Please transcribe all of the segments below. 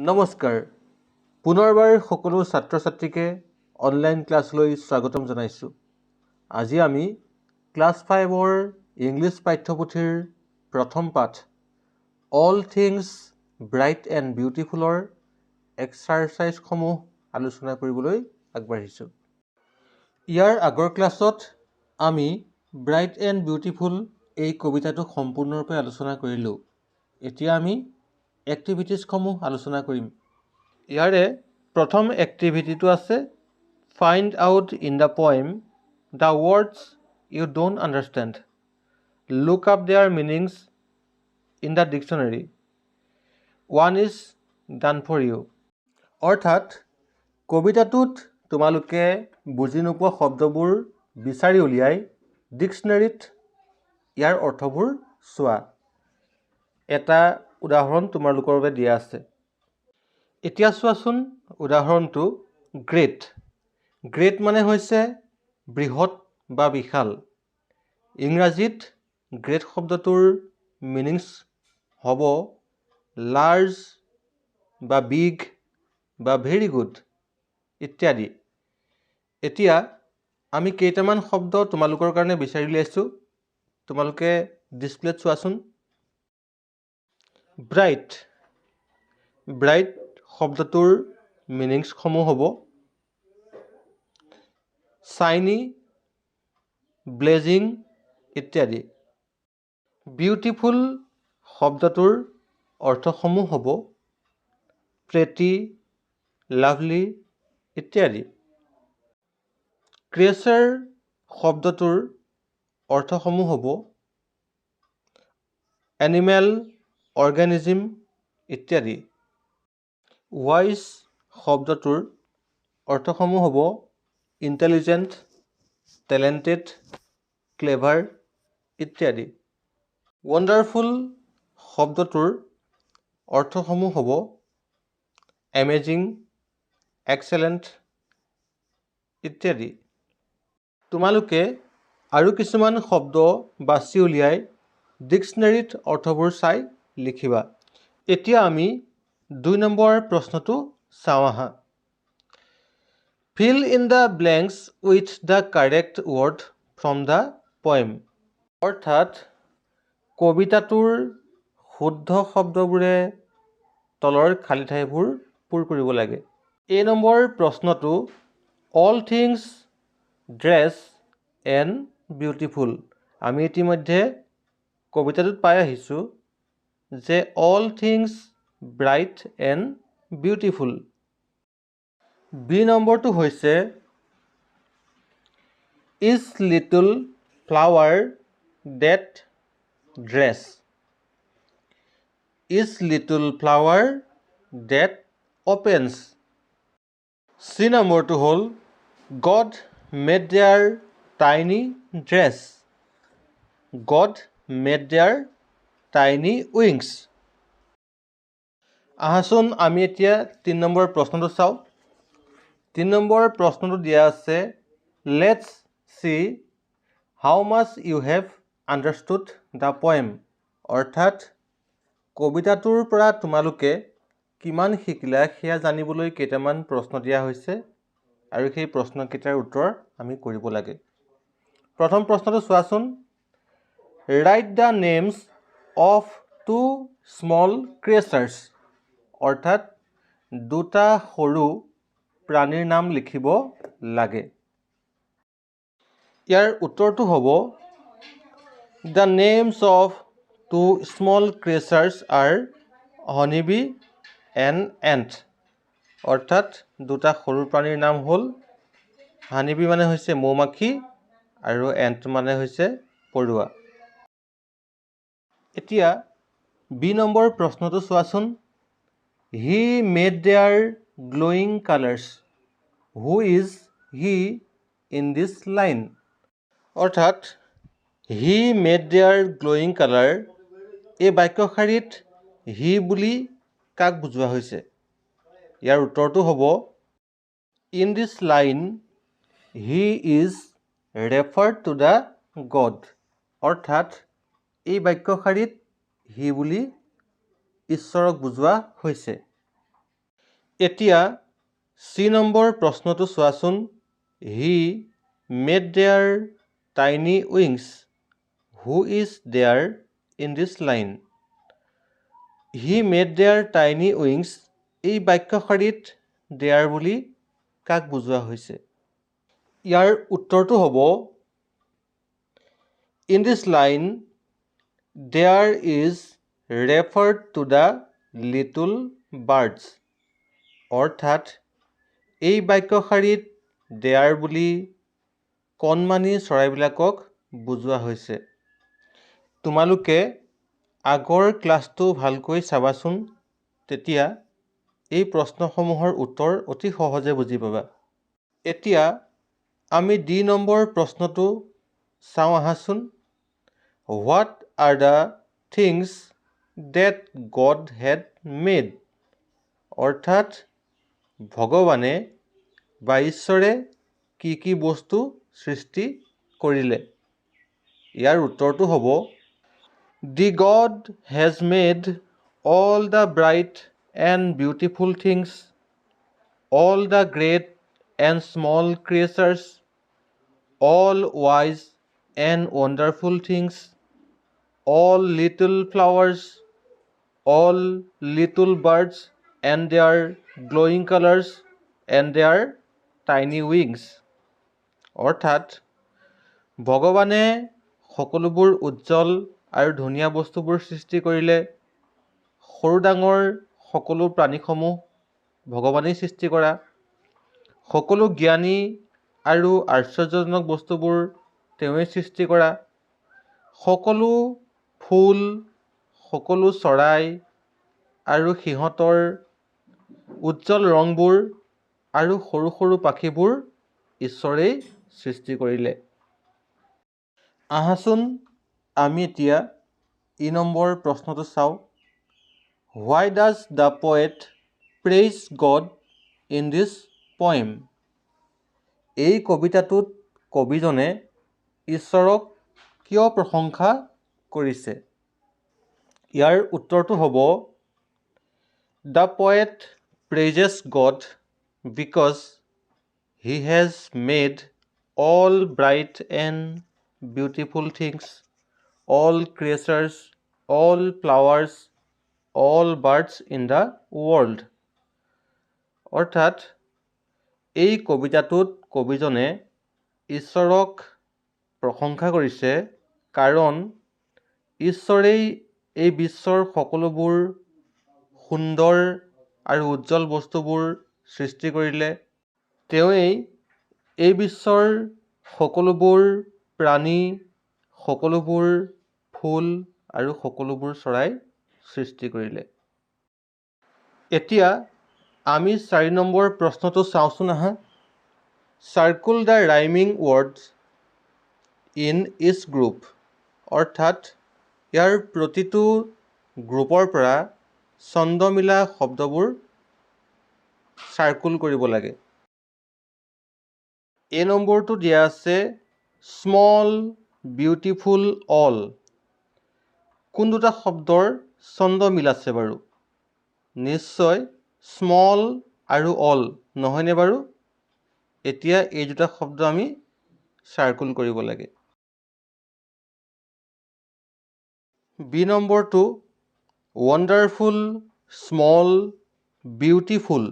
নমস্কাৰ পুনৰবাৰ সকলো ছাত্ৰ ছাত্ৰীকে অনলাইন ক্লাছলৈ স্বাগতম জনাইছোঁ। আজি আমি ক্লাছ 5ৰ ইংলিছ পাঠ্যপুথিৰ প্ৰথম পাঠ অল থিংছ ব্ৰাইট এণ্ড বিউটিফুলৰ এক্সাৰচাইজসমূহ আলোচনা কৰিবলৈ আগবাঢ়িছোঁ। ইয়াৰ আগৰ ক্লাছত আমি ব্ৰাইট এণ্ড বিউটিফুল এই কবিতাটো সম্পূৰ্ণৰূপে আলোচনা কৰিলোঁ। এতিয়া আমি এক্টিভিটিজসমূহ আলোচনা কৰিম। ইয়াৰে প্ৰথম এক্টিভিটিটো আছে find out in the poem the words you don't understand, look up their meanings in the dictionary, one is done for you. অৰ্থাৎ কবিতাটোত তোমালোকে বুজি নোপোৱা শব্দবোৰ বিচাৰি উলিয়াই ডিকশ্যনেৰীত ইয়াৰ অৰ্থবোৰ চোৱা। এটা উদাহৰণ তোমালোকৰ বাবে দিয়া আছে। এতিয়া চোৱাচোন উদাহৰণটো গ্ৰেট। গ্ৰেট মানে হৈছে বৃহৎ বা বিশাল। ইংৰাজীত গ্ৰেট শব্দটোৰ মিনিংছ হ'ব লাৰ্জ বা বিগ বা ভেৰি গুড ইত্যাদি। এতিয়া আমি কেইটামান শব্দ তোমালোকৰ কাৰণে বিচাৰি উলিয়াইছোঁ। তোমালোকে ডিছপ্লেত চোৱাচোন। ব্ৰাইট। ব্ৰাইট শব্দটোৰ মিনিংছসমূহ হ'ব চাইনি, ব্লেজিং ইত্যাদি। বিউটিফুল শব্দটোৰ অৰ্থসমূহ হ'ব প্ৰেটি, লাভলি ইত্যাদি। ক্ৰেচাৰ শব্দটোৰ অৰ্থসমূহ হ'ব এনিমেল, অৰ্গেনিজিম ইত্যাদি। ৱাইজ শব্দটোৰ অৰ্থসমূহ হ'ব ইণ্টেলিজেণ্ট, টেলেণ্টেড, ক্লেভাৰ ইত্যাদি। ৱণ্ডাৰফুল শব্দটোৰ অৰ্থসমূহ হ'ব এমেজিং, এক্সেলেণ্ট ইত্যাদি। তোমালোকে আৰু কিছুমান শব্দ বাছি উলিয়াই ডিকশ্যনেৰীত অৰ্থবোৰ চাই লিখিবা। এতিয়া আমি 2 নম্বৰ প্ৰশ্নটো চাওঁ আহা। Fill in the blanks with the correct word from the poem. অৰ্থাৎ কবিতাটোৰ শুদ্ধ শব্দবোৰে তলৰ খালী ঠাইবোৰ পূৰ কৰিব লাগে। A নম্বৰ প্ৰশ্নটো all things dress and beautiful. আমি ইতিমধ্যে কবিতাটোত পাই আহিছোঁ যে all things bright and beautiful. B নম্বৰটো হৈছে is little flower that dress. Is little flower that opens. C নম্বৰটো হ'ল God made their tiny dress. God made their tiny wings. আহাচোন আমি এতিয়া 3 নম্বৰ প্ৰশ্নটো চাওঁ। 3 নম্বৰ প্ৰশ্নটো দিয়া আছে let's see how much you have understood the poem. অৰ্থাৎ কবিতাটোৰ পৰা তোমালোকে কিমান শিকিলা সেয়া জানিবলৈ কেইটামান প্ৰশ্ন দিয়া হৈছে আৰু সেই প্ৰশ্নকেইটাৰ উত্তৰ আমি কৰিব লাগে। প্ৰথম প্ৰশ্নটো চোৱাচোন। Write the names of 2 small creatures. অৰ্থাৎ দুটা সৰু প্ৰাণীৰ নাম লিখিব লাগে। ইয়াৰ উত্তৰটো হ'ব the names of 2 small creatures are honeybee and ant. অৰ্থাৎ দুটা সৰু প্ৰাণীৰ নাম হ'ল হানিবি মানে হৈছে মৌমাখি আৰু এণ্ট মানে হৈছে পৰুৱা। এতিয়া বি নম্বৰ প্ৰশ্নটো চোৱাচোন। He made their glowing colours. Who is he in this line. অৰ্থাৎ he made their glowing colour এই বাক্যশাৰীত হি বুলি কাক বুজোৱা হৈছে। ইয়াৰ উত্তৰটো হ'ব in this line he is referred to the god. অৰ্থাৎ এই বাক্যশাৰীত হি বুলি ঈশ্বৰক বুজোৱা হৈছে। এতিয়া চি নম্বৰ প্ৰশ্নটো চোৱাচোন। He made their tiny wings. Who is their in this line? He made their tiny wings, এই বাক্যশাৰীত দেয়াৰ বুলি কাক বুজোৱা হৈছে? ইয়াৰ উত্তৰটো হ'ব in this line their is referred to the little birds. অৰ্থাৎ এই বাক্যশাৰীত দেয়াৰ বুলি কণমানি চৰাইবিলাকক বুজোৱা হৈছে। তোমালোকে আগৰ ক্লাছটো ভালকৈ চাবাচোন, তেতিয়া এই প্ৰশ্নসমূহৰ উত্তৰ অতি সহজে বুজি পাবা। এতিয়া আমি ডি নম্বৰ প্ৰশ্নটো চাওঁ আহাচোন। What are the things that God had made? অৰ্থাৎ ভগৱানে বা ঈশ্বৰে কি কি বস্তু সৃষ্টি কৰিলে? ইয়াৰ উত্তৰটো হ'ব the God has made all the bright and beautiful things, all the great and small creatures, all wise and wonderful things, all little flowers, all little birds and their glowing colours and their tiny wings. অৰ্থাৎ ভগৱানে সকলোবোৰ উজ্জ্বল আৰু ধুনীয়া বস্তুবোৰ সৃষ্টি কৰিলে। সৰু ডাঙৰ সকলো প্ৰাণীসমূহ ভগৱানেই সৃষ্টি কৰা। সকলো জ্ঞানী আৰু আশ্চৰ্যজনক বস্তুবোৰ তেওঁৱেই সৃষ্টি কৰা। সকলো ফুল, সকলো চৰাই আৰু সিহঁতৰ উজ্জ্বল ৰংবোৰ আৰু সৰু সৰু পাখিবোৰ ঈশ্বৰেই সৃষ্টি কৰিলে। আহাচোন আমি এতিয়া ই নম্বৰ প্ৰশ্নটো চাওঁ। Why does the poet praise God in this poem? এই কবিতাটোত কবিজনে ঈশ্বৰক কিয় প্ৰশংসা কৰিছে? ইয়াৰ উত্তৰটো হ'ব the poet praises God because he has made all bright and beautiful things, all creatures, all flowers, all birds in the world. অৰ্থাৎ এই কবিতাটোত কবিজনে ঈশ্বৰক প্ৰশংসা কৰিছে কাৰণ ঈশ্বৰেই এই বিশ্বৰ সকলোবোৰ সুন্দৰ আৰু উজ্জ্বল বস্তুবোৰ সৃষ্টি কৰিলে। তেওঁৱেই এই বিশ্বৰ সকলোবোৰ প্ৰাণী, সকলোবোৰ ফুল আৰু সকলোবোৰ চৰাই সৃষ্টি কৰিলে। এতিয়া আমি 4 নম্বৰ প্ৰশ্নটো চাওঁচোন আহা। Circle the rhyming words in each group. অৰ্থাৎ ইয়াৰ প্ৰতিটো গ্ৰুপৰ পৰা ছন্দমিলা শব্দবোৰ চাৰ্কুল কৰিব লাগে। এই নম্বৰটো দিয়া আছে স্মল, বিউটিফুল, অল। কোন দুটা শব্দৰ ছন্দমিল আছে বাৰু? নিশ্চয় স্মল আৰু অল, নহয়নে বাৰু? এতিয়া এই দুটা শব্দ আমি চাৰ্কুল কৰিব লাগে। বি নম্বৰটো ৱণ্ডাৰফুল, স্মল, বিউটিফুল।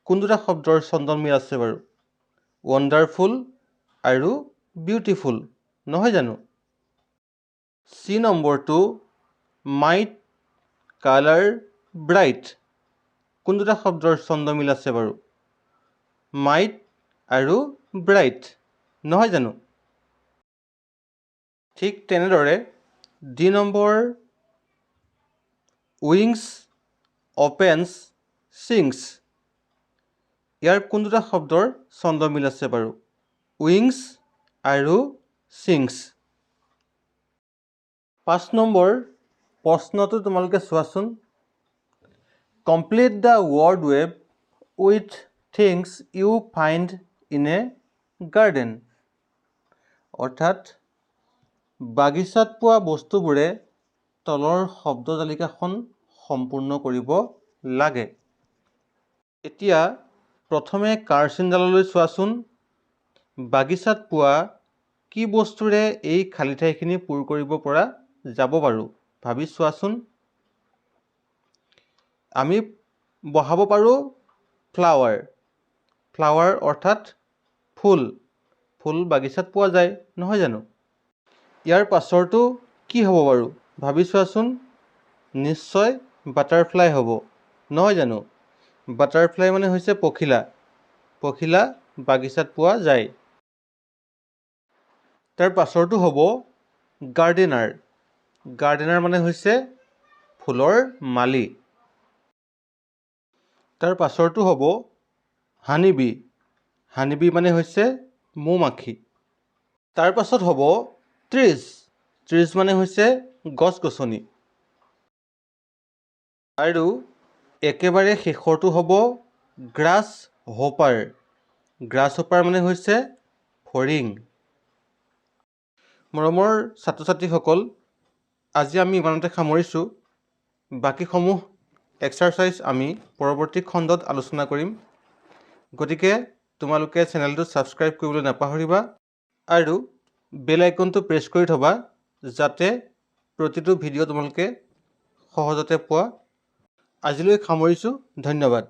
কোন দুটা শব্দৰ ছন্দমিল আছে বাৰু? ৱণ্ডাৰফুল আৰু বিউটিফুল, নহয় জানো? চি নম্বৰটো মাইট, কালাৰ, ব্ৰাইট। কোন দুটা শব্দৰ ছন্দমিল আছে বাৰু? মাইট আৰু ব্ৰাইট, নহয় জানো? ঠিক তেনেদৰে ডি নম্বৰ উইংছ, অপেন্স, চিংছ। ইয়াৰ কোন দুটা শব্দৰ ছন্দমিল আছে বাৰু? উইংছ আৰু চিংছ। 5 নম্বৰ প্ৰশ্নটো তোমালোকে চোৱাচোন। Complete the word web with things you find in a garden. অৰ্থাৎ বাগিচাত পোৱা বস্তুবোৰে তলৰ শব্দ তালিকাখন সম্পূৰ্ণ কৰিব লাগে। এতিয়া প্ৰথমে কাৰচিনডাললৈ চোৱাচোন। বাগিচাত পোৱা কি বস্তুৰে এই খালী ঠাইখিনি পূৰ কৰিব পৰা যাব বাৰু ভাবি চোৱাচোন। আমি বহাব পাৰোঁ ফ্লাৱাৰ। ফ্লাৱাৰ অৰ্থাৎ ফুল। ফুল বাগিচাত পোৱা যায়, নহয় জানো? ইয়াৰ পাছৰটো কি হ'ব বাৰু ভাবি চোৱাচোন। নিশ্চয় বাটাৰফ্লাই হ'ব, নহয় জানো? বাটাৰফ্লাই মানে হৈছে পখিলা। পখিলা বাগিচাত পোৱা যায়। তাৰ পাছৰটো হ'ব গাৰ্ডেনাৰ। গাৰ্ডেনাৰ মানে হৈছে ফুলৰ মালি। তাৰ পাছৰটো হ'ব হানিবি। হানিবি মানে হৈছে মৌমাখি। তাৰ পাছত হ'ব ট্ৰিজ। ট্ৰিজ মানে হৈছে গছ-গছনি। আৰু একেবাৰে শেষৰটো হ'ব গ্ৰাছ হোপাৰ। গ্ৰাছ হোপাৰ মানে হৈছে ফৰিং। মৰমৰ ছাত্ৰ ছাত্ৰীসকল, আজি আমি ইমানতে সামৰিছোঁ। বাকীসমূহ এক্সাৰচাইজ আমি পৰৱৰ্তী খণ্ডত আলোচনা কৰিম। গতিকে তোমালোকে চেনেলটো ছাবস্ক্ৰাইব কৰিবলৈ নাপাহৰিবা আৰু বেল আইকনটো প্ৰেছ কৰি থবা, যাতে প্ৰতিটো ভিডিঅ' তোমালোকে সহজতে পোৱা। আজিলৈ সামৰিছোঁ। ধন্যবাদ।